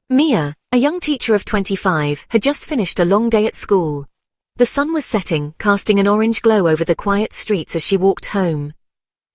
Mia, a young teacher of 25, had just finished a long day at school. The sun was setting, casting an orange glow over the quiet streets as she walked home.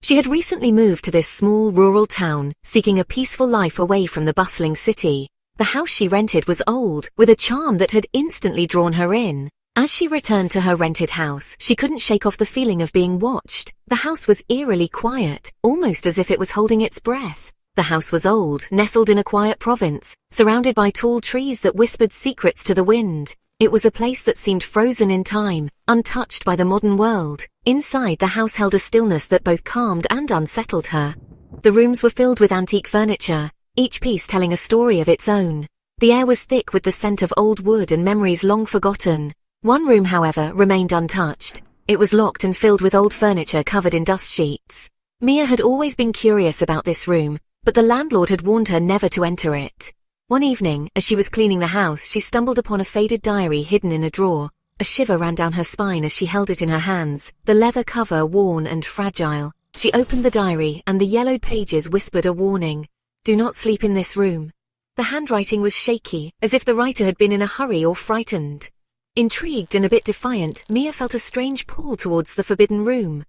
She had recently moved to this small rural town, seeking a peaceful life away from the bustling city. The house she rented was old, with a charm that had instantly drawn her in. As she returned to her rented house, she couldn't shake off the feeling of being watched. The house was eerily quiet, almost as if it was holding its breath. The house was old, nestled in a quiet province, surrounded by tall trees that whispered secrets to the wind. It was a place that seemed frozen in time, untouched by the modern world. Inside, the house held a stillness that both calmed and unsettled her. The rooms were filled with antique furniture, each piece telling a story of its own. The air was thick with the scent of old wood and memories long forgotten. One room, however, remained untouched. It was locked and filled with old furniture covered in dust sheets. Mia had always been curious about this room, but the landlord had warned her never to enter it. One evening, as she was cleaning the house, she stumbled upon a faded diary hidden in a drawer. A shiver ran down her spine as she held it in her hands, the leather cover worn and fragile. She opened the diary, and the yellowed pages whispered a warning. "Do not sleep in this room." The handwriting was shaky, as if the writer had been in a hurry or frightened. Intrigued and a bit defiant, Mia felt a strange pull towards the forbidden room.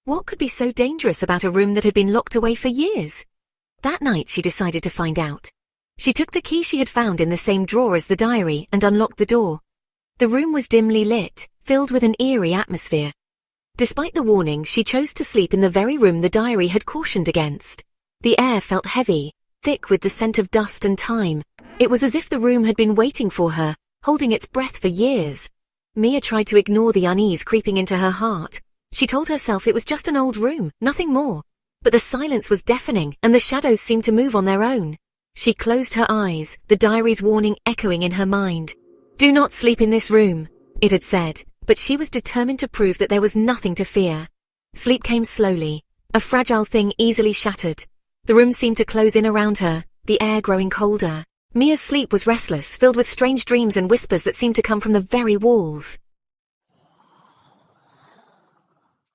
What could be so dangerous about a room that had been locked away for years? That night she decided to find out. She took the key she had found in the same drawer as the diary and unlocked the door. The room was dimly lit, filled with an eerie atmosphere. Despite the warning, she chose to sleep in the very room the diary had cautioned against. The air felt heavy, thick with the scent of dust and time. It was as if the room had been waiting for her, holding its breath for years. Mia tried to ignore the unease creeping into her heart. She told herself it was just an old room, nothing more. But the silence was deafening, and the shadows seemed to move on their own. She closed her eyes, the diary's warning echoing in her mind. "Do not sleep in this room," it had said, but she was determined to prove that there was nothing to fear. Sleep came slowly, a fragile thing easily shattered. The room seemed to close in around her, the air growing colder. Mia's sleep was restless, filled with strange dreams and whispers that seemed to come from the very walls.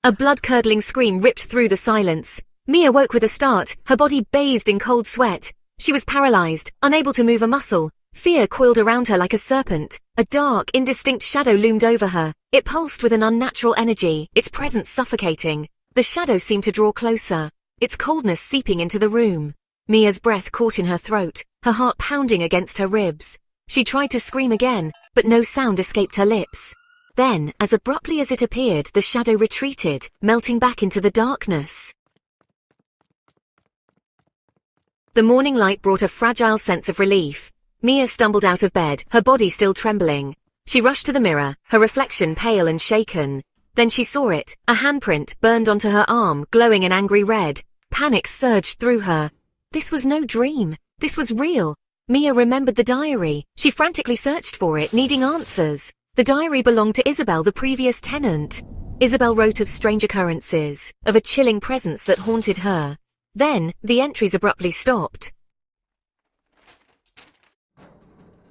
A blood-curdling scream ripped through the silence. Mia woke with a start, her body bathed in cold sweat. She was paralyzed, unable to move a muscle. Fear coiled around her like a serpent. A dark, indistinct shadow loomed over her. It pulsed with an unnatural energy, its presence suffocating. The shadow seemed to draw closer, its coldness seeping into the room. Mia's breath caught in her throat, her heart pounding against her ribs. She tried to scream again, but no sound escaped her lips. Then, as abruptly as it appeared, the shadow retreated, melting back into the darkness. The morning light brought a fragile sense of relief. Mia stumbled out of bed, her body still trembling. She rushed to the mirror, her reflection pale and shaken. Then she saw it, a handprint burned onto her arm, glowing an angry red. Panic surged through her. This was no dream. This was real. Mia remembered the diary. She frantically searched for it, needing answers. The diary belonged to Isabel, the previous tenant. Isabel wrote of strange occurrences, of a chilling presence that haunted her. Then, the entries abruptly stopped.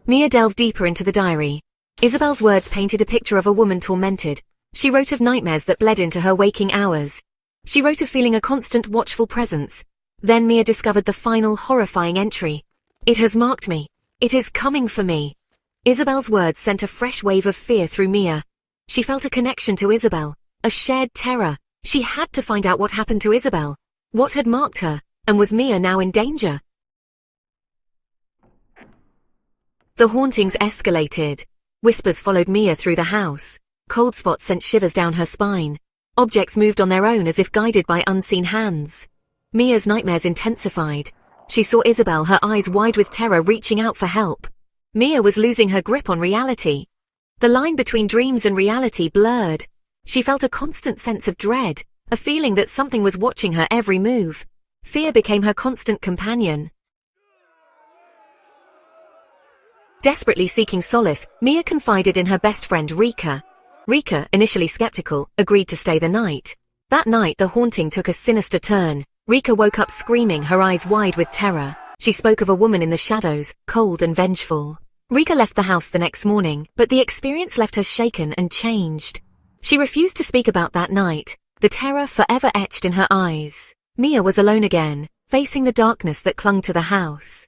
Mia delved deeper into the diary. Isabel's words painted a picture of a woman tormented. She wrote of nightmares that bled into her waking hours. She wrote of feeling a constant watchful presence. Then Mia discovered the final horrifying entry. "It has marked me. It is coming for me." Isabel's words sent a fresh wave of fear through Mia. She felt a connection to Isabel, a shared terror. She had to find out what happened to Isabel. What had marked her, and was Mia now in danger? The hauntings escalated. Whispers followed Mia through the house. Cold spots sent shivers down her spine. Objects moved on their own as if guided by unseen hands. Mia's nightmares intensified. She saw Isabel, her eyes wide with terror, reaching out for help. Mia was losing her grip on reality. The line between dreams and reality blurred. She felt a constant sense of dread, a feeling that something was watching her every move. Fear became her constant companion. Desperately seeking solace, Mia confided in her best friend Rika. Rika, initially skeptical, agreed to stay the night. That night the haunting took a sinister turn. Rika woke up screaming, her eyes wide with terror. She spoke of a woman in the shadows, cold and vengeful. Rika left the house the next morning, but the experience left her shaken and changed. She refused to speak about that night, the terror forever etched in her eyes. Mia was alone again, facing the darkness that clung to the house.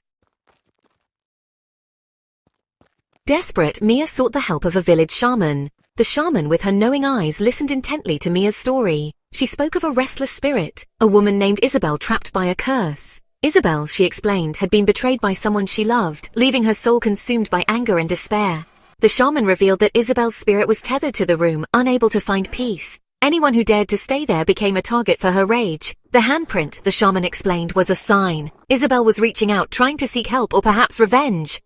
Desperate, Mia sought the help of a village shaman. The shaman, with her knowing eyes, listened intently to Mia's story. She spoke of a restless spirit, a woman named Isabel trapped by a curse. Isabel, she explained, had been betrayed by someone she loved, leaving her soul consumed by anger and despair. The shaman revealed that Isabel's spirit was tethered to the room, unable to find peace. Anyone who dared to stay there became a target for her rage. The handprint, the shaman explained, was a sign. Isabel was reaching out, trying to seek help or perhaps revenge.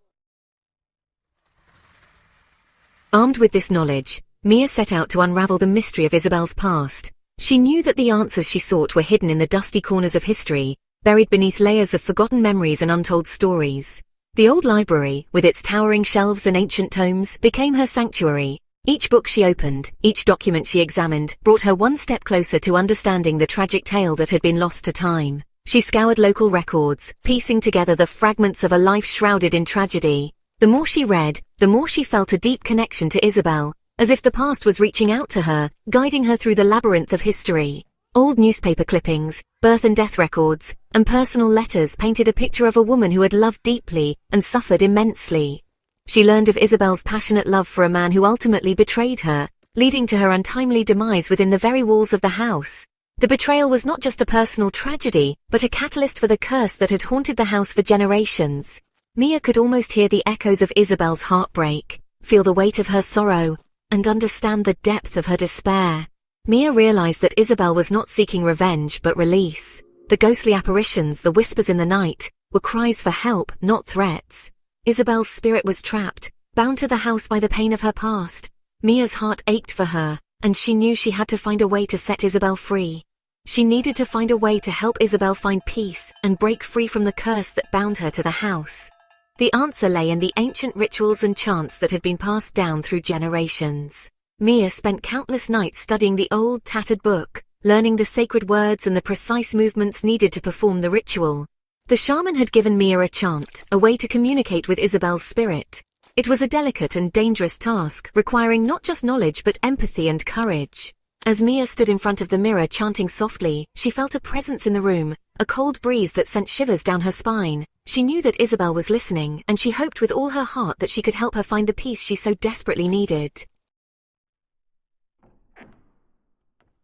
Armed with this knowledge, Mia set out to unravel the mystery of Isabel's past. She knew that the answers she sought were hidden in the dusty corners of history, buried beneath layers of forgotten memories and untold stories. The old library, with its towering shelves and ancient tomes, became her sanctuary. Each book she opened, each document she examined, brought her one step closer to understanding the tragic tale that had been lost to time. She scoured local records, piecing together the fragments of a life shrouded in tragedy. The more she read, the more she felt a deep connection to Isabel, as if the past was reaching out to her, guiding her through the labyrinth of history. Old newspaper clippings, birth and death records, and personal letters painted a picture of a woman who had loved deeply and suffered immensely. She learned of Isabel's passionate love for a man who ultimately betrayed her, leading to her untimely demise within the very walls of the house. The betrayal was not just a personal tragedy, but a catalyst for the curse that had haunted the house for generations. Mia could almost hear the echoes of Isabel's heartbreak, feel the weight of her sorrow, and understand the depth of her despair. Mia realized that Isabel was not seeking revenge but release. The ghostly apparitions, the whispers in the night, were cries for help, not threats. Isabel's spirit was trapped, bound to the house by the pain of her past. Mia's heart ached for her, and she knew she had to find a way to set Isabel free. She needed to find a way to help Isabel find peace and break free from the curse that bound her to the house. The answer lay in the ancient rituals and chants that had been passed down through generations. Mia spent countless nights studying the old, tattered book, learning the sacred words and the precise movements needed to perform the ritual. The shaman had given Mia a chant, a way to communicate with Isabel's spirit. It was a delicate and dangerous task, requiring not just knowledge but empathy and courage. As Mia stood in front of the mirror chanting softly, she felt a presence in the room, a cold breeze that sent shivers down her spine. She knew that Isabel was listening, and she hoped with all her heart that she could help her find the peace she so desperately needed.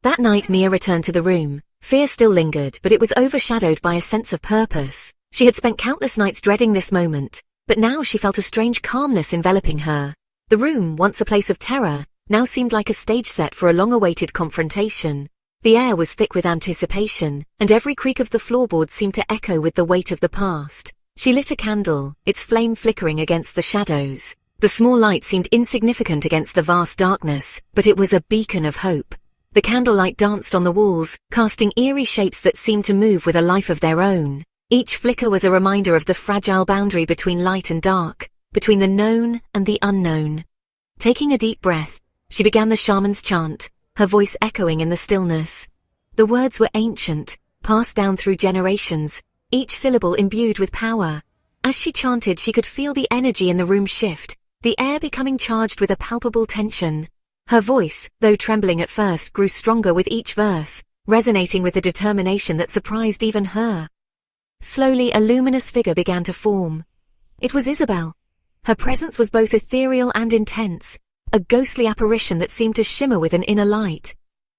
That night Mia returned to the room. Fear still lingered, but it was overshadowed by a sense of purpose. She had spent countless nights dreading this moment, but now she felt a strange calmness enveloping her. The room, once a place of terror, now seemed like a stage set for a long-awaited confrontation. The air was thick with anticipation, and every creak of the floorboards seemed to echo with the weight of the past. She lit a candle, its flame flickering against the shadows. The small light seemed insignificant against the vast darkness, but it was a beacon of hope. The candlelight danced on the walls, casting eerie shapes that seemed to move with a life of their own. Each flicker was a reminder of the fragile boundary between light and dark, between the known and the unknown. Taking a deep breath, she began the shaman's chant, her voice echoing in the stillness. The words were ancient, passed down through generations, each syllable imbued with power. As she chanted, she could feel the energy in the room shift, the air becoming charged with a palpable tension. Her voice, though trembling at first, grew stronger with each verse, resonating with a determination that surprised even her. Slowly, a luminous figure began to form. It was Isabel. Her presence was both ethereal and intense, a ghostly apparition that seemed to shimmer with an inner light.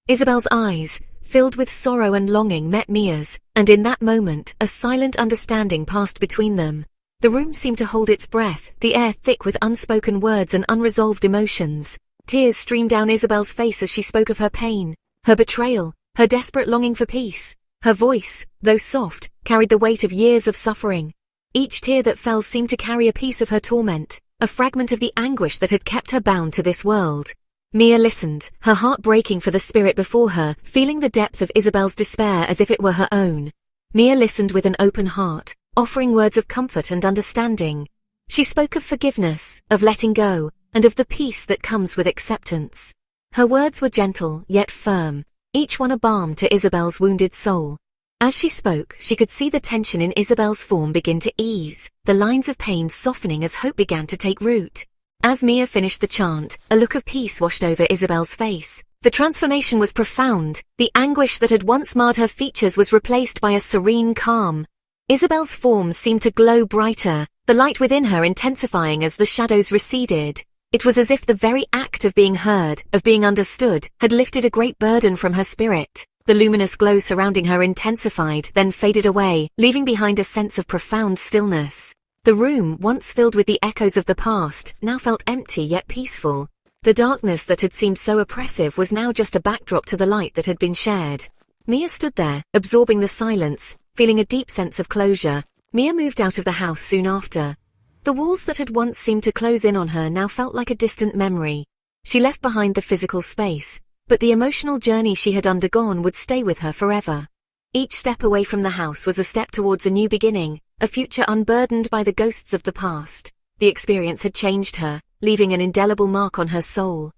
Isabel's eyes, filled with sorrow and longing, met Mia's, and in that moment, a silent understanding passed between them. The room seemed to hold its breath, the air thick with unspoken words and unresolved emotions. Tears streamed down Isabel's face as she spoke of her pain, her betrayal, her desperate longing for peace. Her voice, though soft, carried the weight of years of suffering. Each tear that fell seemed to carry a piece of her torment, a fragment of the anguish that had kept her bound to this world. Mia listened, her heart breaking for the spirit before her, feeling the depth of Isabel's despair as if it were her own. Mia listened with an open heart, offering words of comfort and understanding. She spoke of forgiveness, of letting go, and of the peace that comes with acceptance. Her words were gentle, yet firm, each one a balm to Isabel's wounded soul. As she spoke, she could see the tension in Isabel's form begin to ease, the lines of pain softening as hope began to take root. As Mia finished the chant, a look of peace washed over Isabel's face. The transformation was profound. The anguish that had once marred her features was replaced by a serene calm. Isabel's form seemed to glow brighter, the light within her intensifying as the shadows receded. It was as if the very act of being heard, of being understood, had lifted a great burden from her spirit. The luminous glow surrounding her intensified, then faded away, leaving behind a sense of profound stillness. The room, once filled with the echoes of the past, now felt empty yet peaceful. The darkness that had seemed so oppressive was now just a backdrop to the light that had been shared. Mia stood there, absorbing the silence, feeling a deep sense of closure. Mia moved out of the house soon after. The walls that had once seemed to close in on her now felt like a distant memory. She left behind the physical space, but the emotional journey she had undergone would stay with her forever. Each step away from the house was a step towards a new beginning, a future unburdened by the ghosts of the past. The experience had changed her, leaving an indelible mark on her soul.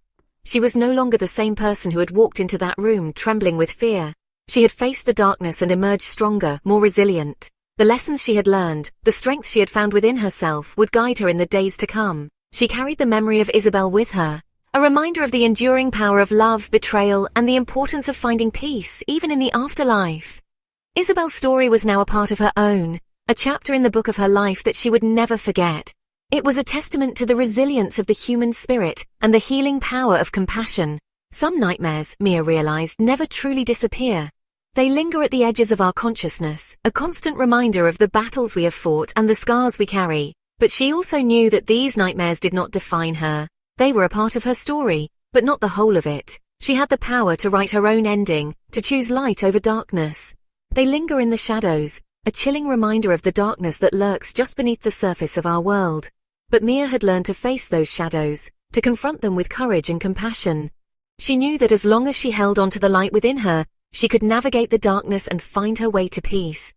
She was no longer the same person who had walked into that room trembling with fear. She had faced the darkness and emerged stronger, more resilient. The lessons she had learned, the strength she had found within herself, would guide her in the days to come. She carried the memory of Isabel with her, a reminder of the enduring power of love, betrayal, and the importance of finding peace, even in the afterlife. Isabel's story was now a part of her own, a chapter in the book of her life that she would never forget. It was a testament to the resilience of the human spirit and the healing power of compassion. Some nightmares, Mia realized, never truly disappear. They linger at the edges of our consciousness, a constant reminder of the battles we have fought and the scars we carry. But she also knew that these nightmares did not define her. They were a part of her story, but not the whole of it. She had the power to write her own ending, to choose light over darkness. They linger in the shadows, a chilling reminder of the darkness that lurks just beneath the surface of our world. But Mia had learned to face those shadows, to confront them with courage and compassion. She knew that as long as she held on to the light within her, she could navigate the darkness and find her way to peace.